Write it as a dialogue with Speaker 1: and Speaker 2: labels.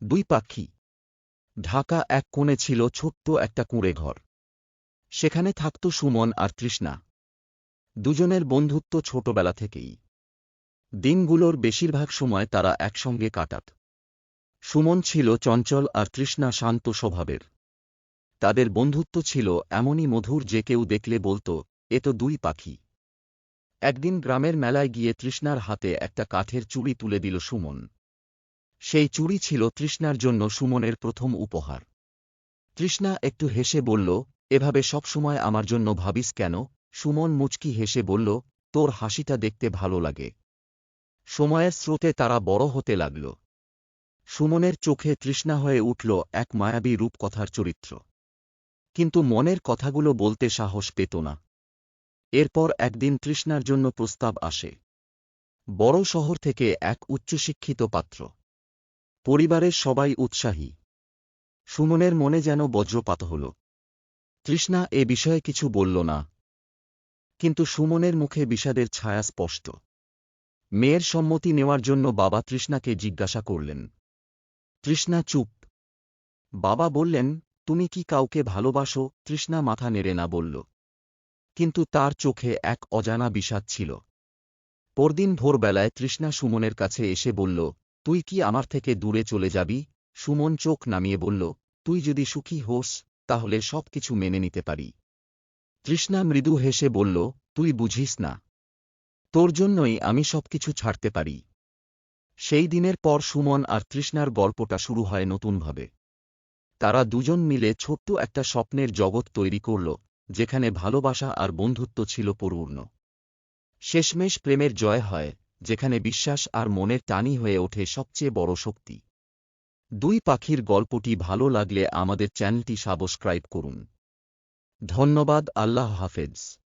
Speaker 1: দুই পাখি। ঢাকা এক কোণে ছিল ছোট্ট একটা কুঁড়ে ঘর। সেখানে থাকত সুমন আর তৃষ্ণা। দুজনের বন্ধুত্ব ছোটবেলা থেকেই। দিনগুলোর বেশিরভাগ সময় তারা একসঙ্গে কাটাত। সুমন ছিল চঞ্চল আর তৃষ্ণা শান্ত স্বভাবের। তাদের বন্ধুত্ব ছিল এমনই মধুর যে কেউ দেখলে বলত, এ তো দুই পাখি। একদিন গ্রামের মেলায় গিয়ে তৃষ্ণার হাতে একটা কাঠের চুড়ি তুলে দিল সুমন। সেই চুড়ি ছিল তৃষ্ণার জন্য সুমনের প্রথম উপহার। তৃষ্ণা একটু হেসে বলল, এভাবে সবসময় আমার জন্য ভাবিস কেন? সুমন মুচকি হেসে বলল, তোর হাসিটা দেখতে ভালো লাগে। সময়ের স্রোতে তারা বড় হতে লাগল। সুমনের চোখে তৃষ্ণা হয়ে উঠল এক মায়াবী রূপকথার চরিত্র। কিন্তু মনের কথাগুলো বলতে সাহস পেত না। এরপর একদিন তৃষ্ণার জন্য প্রস্তাব আসে। বড় শহর থেকে এক উচ্চশিক্ষিত পাত্র। পরিবারের সবাই উৎসাহী। সুমনের মনে যেন বজ্রপাত হল। তৃষ্ণা এ বিষয়ে কিছু বলল না। কিন্তু সুমনের মুখে বিষাদের ছায়া স্পষ্ট। মেয়ের সম্মতি নেওয়ার জন্য বাবা তৃষ্ণাকে জিজ্ঞাসা করলেন। তৃষ্ণা চুপ। বাবা বললেন, তুমি কি কাউকে ভালোবাসো? তৃষ্ণা মাথা নেড়ে না বলল। কিন্তু তার চোখে এক অজানা বিষাদ ছিল। পরদিন ভোরবেলায় তৃষ্ণা সুমনের কাছে এসে বলল, তুই কি আমার থেকে দূরে চলে যাবি? সুমন চোখ নামিয়ে বলল, তুই যদি সুখী হোস তাহলে সব কিছু মেনে নিতে পারি। তৃষ্ণা মৃদু হেসে বলল, তুই বুঝিস না। তোর জন্যই আমি সবকিছু ছাড়তে পারি। সেই দিনের পর সুমন আর তৃষ্ণার গল্পটা শুরু হয় নতুনভাবে। তারা দুজন মিলে ছোট্ট একটা স্বপ্নের জগৎ তৈরি করল, যেখানে ভালোবাসা আর বন্ধুত্ব ছিল পরিপূর্ণ। শেষমেশ প্রেমের জয় হয়, যেখানে বিশ্বাস আর মনের টানই হয়ে ওঠে সবচেয়ে বড় শক্তি। দুই পাখির গল্পটি ভালো লাগলে আমাদের চ্যানেলটি সাবস্ক্রাইব করুন। ধন্যবাদ। আল্লাহ হাফেজ।